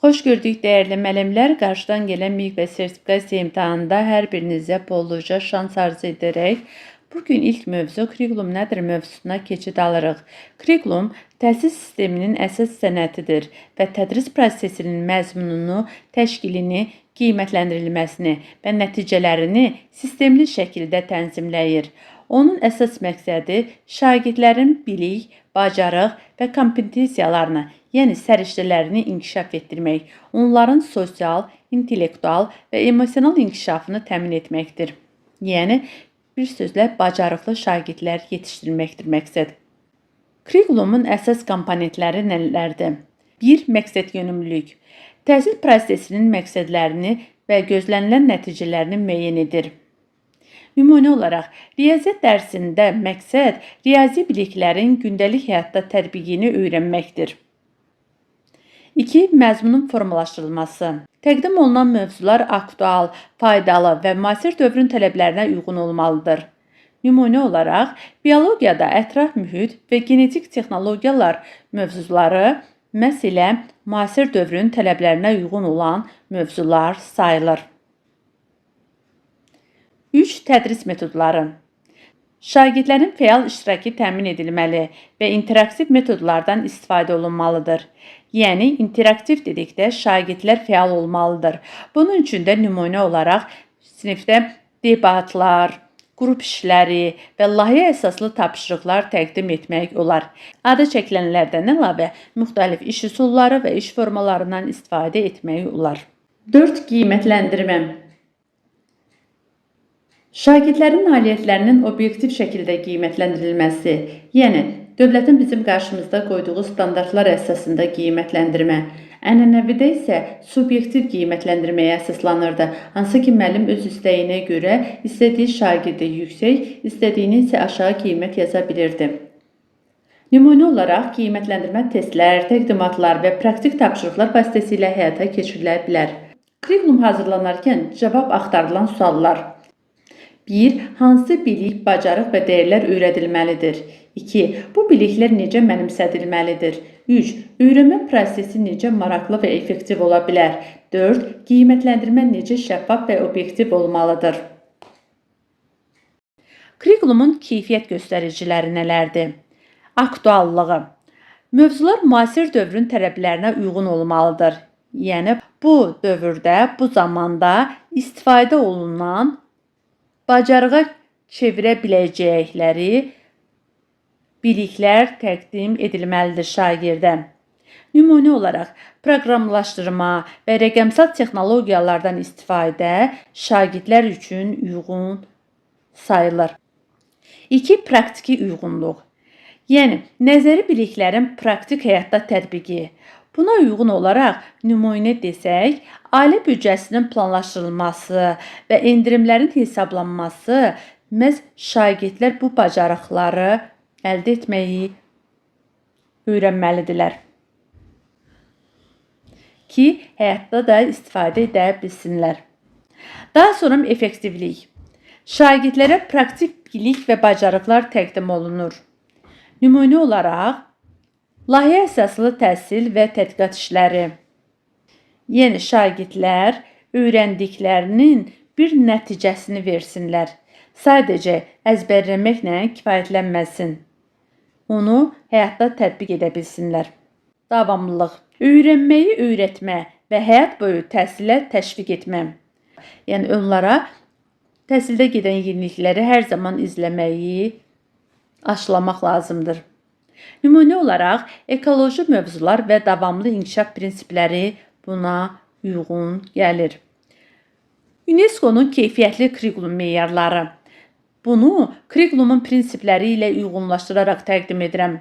Xoş gördük değerli müəllimlər. Qarşıdan gələn MİQ və sertifikasiya imtahanında hər birinizə bolluca şans arzu edərək, bugün ilk mövzu kurikulum nədir mövzusuna keçid alırıq. Kurikulum təhsil sisteminin əsas sənətidir və tədris prosesinin məzmununu, təşkilini, qiymətləndirilməsini və nəticələrini sistemli şəkildə tənzimləyir. Onun əsas məqsədi şagirdlərin bilik, bacarıq və kompetensiyalarını, yəni səriştələrini inkişaf etdirmək, onların sosial, intellektual və emosional inkişafını təmin etməkdir. Yəni, bir sözlə, bacarıqlı şagirdlər yetişdirməkdir məqsəd. Kurikulumun əsas komponentləri nələrdir? 1. Məqsəd yönümlülük. Təhsil prosesinin məqsədlərini və gözlənilən nəticələrini müəyyən edir. Nümunə olaraq, riyaziyyat dərsində məqsəd riyazi biliklərin gündəlik həyatda tətbiqini öyrənməkdir. 2. Məzmunun formalaşdırılması. Təqdim olunan mövzular aktual, faydalı və müasir dövrün tələblərinə uyğun olmalıdır. Nümunə olaraq, biologiyada ətraf mühit və genetik texnologiyalar mövzuları məhz elə müasir dövrün tələblərinə uyğun olan mövzular sayılır. 3. Tədris metodları. Şagirdlərin fəal iştirakı təmin edilməli və interaktiv metodlardan istifadə olunmalıdır. Yəni, interaktiv dedikdə şagirdlər fəal olmalıdır. Bunun üçün də nümunə olaraq sinifdə debatlar, qrup işləri və layihə əsaslı tapşırıqlar təqdim etmək olar. Adı çəkilənlərdən əlavə müxtəlif iş üsulları və iş formalarından istifadə etmək olar. 4. Qiymətləndirmə. Şagirdlərin nailiyyətlərinin obyektiv şəkildə qiymətləndirilməsi, yəni dövlətin bizim qarşımızda qoyduğu standartlar əsasında qiymətləndirmə, ənənəvidə isə subyektiv qiymətləndirməyə əsaslanırdı, hansı ki müəllim öz istəyinə görə istədiyi şagirdə yüksək, istədiyini isə aşağı qiymət yaza bilirdi. Nümunə olaraq qiymətləndirmə testlər, təqdimatlar və praktik tapşırıqlar vasitəsilə həyata keçirilə bilər. Kurikulum hazırlanarkən cavab axtarılan suallar. 1. Hansı bilik, bacarıq və dəyərlər öyrədilməlidir? 2. Bu biliklər necə mənimsədilməlidir? 3. Öyrənmə prosesi necə maraqlı və effektiv ola bilər? 4. Qiymətləndirmə necə şəffaf və obyektiv olmalıdır? Kurikulumun keyfiyyət göstəriciləri nələrdir? Aktuallığı. Mövzular müasir dövrün tələblərinə uyğun olmalıdır. Yəni, bu dövrdə, bu zamanda istifadə olunan bacarığa çevirə biləcəkləri biliklər təqdim edilməlidir şagirdə. Nümunə olaraq, proqramlaşdırma və rəqəmsal texnologiyalardan istifadə şagirdlər üçün uyğun sayılır. 2. Praktiki uyğunluq. Yəni, nəzəri biliklərin praktik həyatda tətbiqi. Buna uyğun olaraq, nümunə desək, ailə büdcəsinin planlaşdırılması və endirimlərin hesablanması məhz şagirdlər bu bacarıqları əldə etməyi öyrənməlidirlər ki, həyatda da istifadə edə bilsinlər. Daha sonra effektivlik. Şagirdlərə praktik bilik və bacarıqlar təqdim olunur. Nümunə olaraq, layihə əsaslı təhsil və tədqiqat işləri. Yəni, şagirdlər öyrəndiklərinin bir nəticəsini versinlər. Sadəcə əzbərləməklə kifayətlənməsin. Onu həyatda tətbiq edə bilsinlər. Davamlılıq. Öyrənməyi öyrətmə və həyat boyu təhsilə təşviq etmə. Yəni, onlara təhsildə gedən yenilikləri hər zaman izləməyi aşılamaq lazımdır. Nümunə olaraq, ekoloji mövzular və davamlı inkişaf prinsipləri buna uyğun gəlir. UNESCO-nun keyfiyyətli kurikulum meyarları. Bunu kurikulumun prinsipləri ilə uyğunlaşdıraraq təqdim edirəm.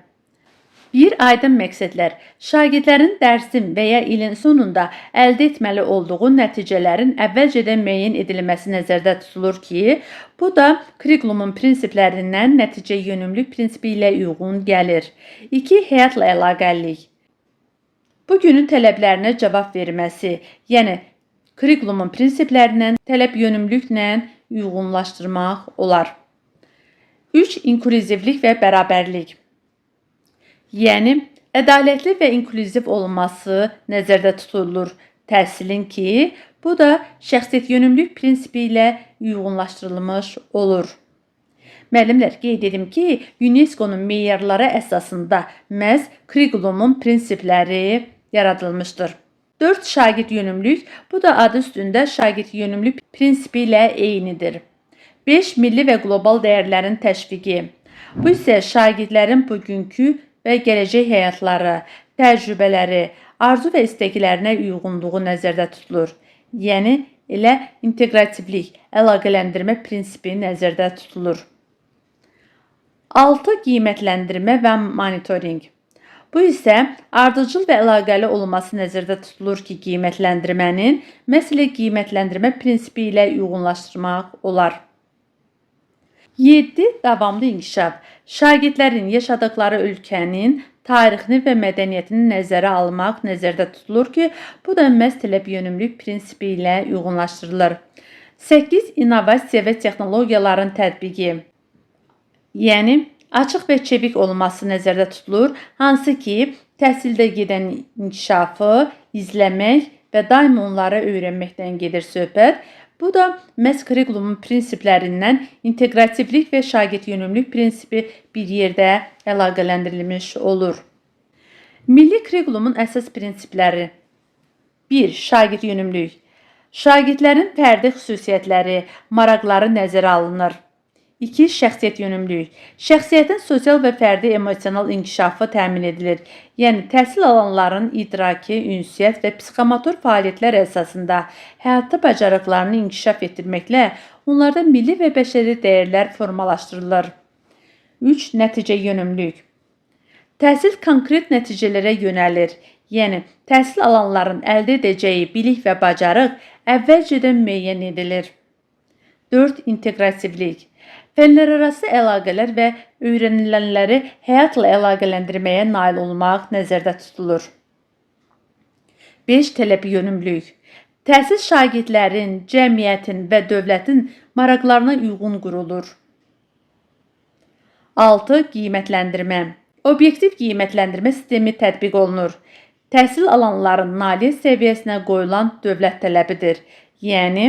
1. Aydın məqsədlər. Şagirdlərin dərsin və ya ilin sonunda əldə etməli olduğu nəticələrin əvvəlcədən müəyyən edilməsi nəzərdə tutulur ki, bu da kurikulumun prinsiplərindən nəticə yönümlülük prinsipi ilə uyğun gəlir. 2. Həyatla əlaqəlilik. Bugünün tələblərinə cavab verməsi, yəni kurikulumun prinsiplərindən tələb yönümlülüklə uyğunlaşdırmaq olar. 3. İnklüzivlik və bərabərlik. Yəni, Ədalətli və inklüziv olması nəzərdə tutulur təhsilin ki, bu da şəxsiyyət yönümlülük prinsipi ilə uyğunlaşdırılmış olur. Müəllimlər, qeyd edim ki, UNESCO-nun meyarları əsasında məhz kurikulum prinsipləri yaradılmışdır. 4 şagird yönümlülük, bu da adı üstündə şagird yönümlülük prinsipi ilə eynidir. 5 milli və qlobal dəyərlərin təşviqi. Bu isə şagirdlərin bugünkü və gələcək həyatları, təcrübələri, arzu və istəklərinə uyğunluğu nəzərdə tutulur. Yəni, elə inteqrativlik, əlaqələndirmə prinsipi nəzərdə tutulur. 6. Qiymətləndirmə və monitoring. Bu isə ardıcıl və əlaqəli olması nəzərdə tutulur ki, qiymətləndirmənin məsələ qiymətləndirmə prinsipi ilə uyğunlaşdırmaq olar. 7. Davamlı inkişaf. Şagirdlərin yaşadıkları ölkənin tarixini və mədəniyyətini nəzərə almaq nəzərdə tutulur ki, bu da məhz tələb yönümlülük prinsipi ilə uyğunlaşdırılır. 8. İnnovasiya və texnologiyaların tətbiqi. Yəni, açıq və çevik olması nəzərdə tutulur, hansı ki, təhsildə gedən inkişafı izləmək və daim onları öyrənməkdən gedir söhbət. Bu da məhz kurikulumun prinsiplərindən inteqrativlik və şagird yönümlülük prinsipi bir yerdə əlaqələndirilmiş olur. Milli kurikulumun əsas prinsipləri. 1. Şagird yönümlülük. Şagirdlərin fərdi xüsusiyyətləri, maraqları nəzərə alınır. 2. Şəxsiyyət yönümlülük. Şəxsiyyətin sosial və fərdi emosional inkişafı təmin edilir. Yəni, təhsil alanların idraki, ünsiyyət və psixomotor fəaliyyətlər əsasında həyatda bacarıqlarını inkişaf etdirməklə onlarda milli və bəşəri dəyərlər formalaşdırılır. 3. Nəticə yönümlülük. Təhsil konkret nəticələrə yönəlir. Yəni, təhsil alanların əldə edəcəyi bilik və bacarıq əvvəlcədən müəyyən edilir. 4. İnteqrativlik. Fənlərarası əlaqələr və öyrənilənləri həyatla əlaqələndirməyə nail olmaq nəzərdə tutulur. 5. Tələb yönümlülük. Təhsil şagirdlərin, cəmiyyətin və dövlətin maraqlarına uyğun qurulur. 6. Qiymətləndirmə. Obyektiv qiymətləndirmə sistemi tətbiq olunur. Təhsil alanların nailiyyət səviyyəsinə qoyulan dövlət tələbidir. Yəni,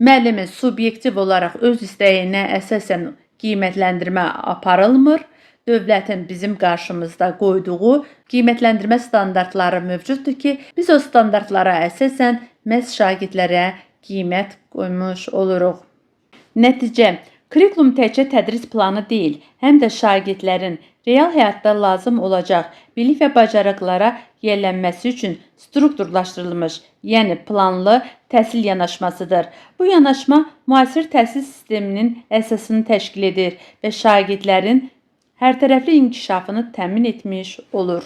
müəllimin subyektiv olaraq öz istəyinə əsasən qiymətləndirmə aparılmır. Dövlətin bizim qarşımızda qoyduğu qiymətləndirmə standartları mövcuddur ki, biz o standartlara əsasən məhz şagirdlərə qiymət qoymuş oluruq. Nəticə, kurikulum təkcə tədris planı deyil, həm də şagirdlərin real həyatda lazım olacaq bilik və bacarıqlara yiyələnməsi üçün strukturlaşdırılmış, yəni planlı təhsil yanaşmasıdır. Bu yanaşma müasir təhsil sisteminin əsasını təşkil edir və şagirdlərin hərtərəfli inkişafını təmin etmiş olur.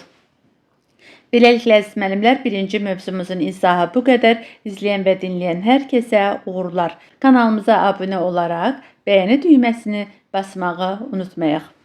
Beləliklə, əziz müəllimlər, birinci mövzumuzun izahı bu qədər. İzləyən və dinləyən hər kəsə uğurlar. Kanalımıza abunə olaraq bəyəni düyməsini basmağı unutmayaq.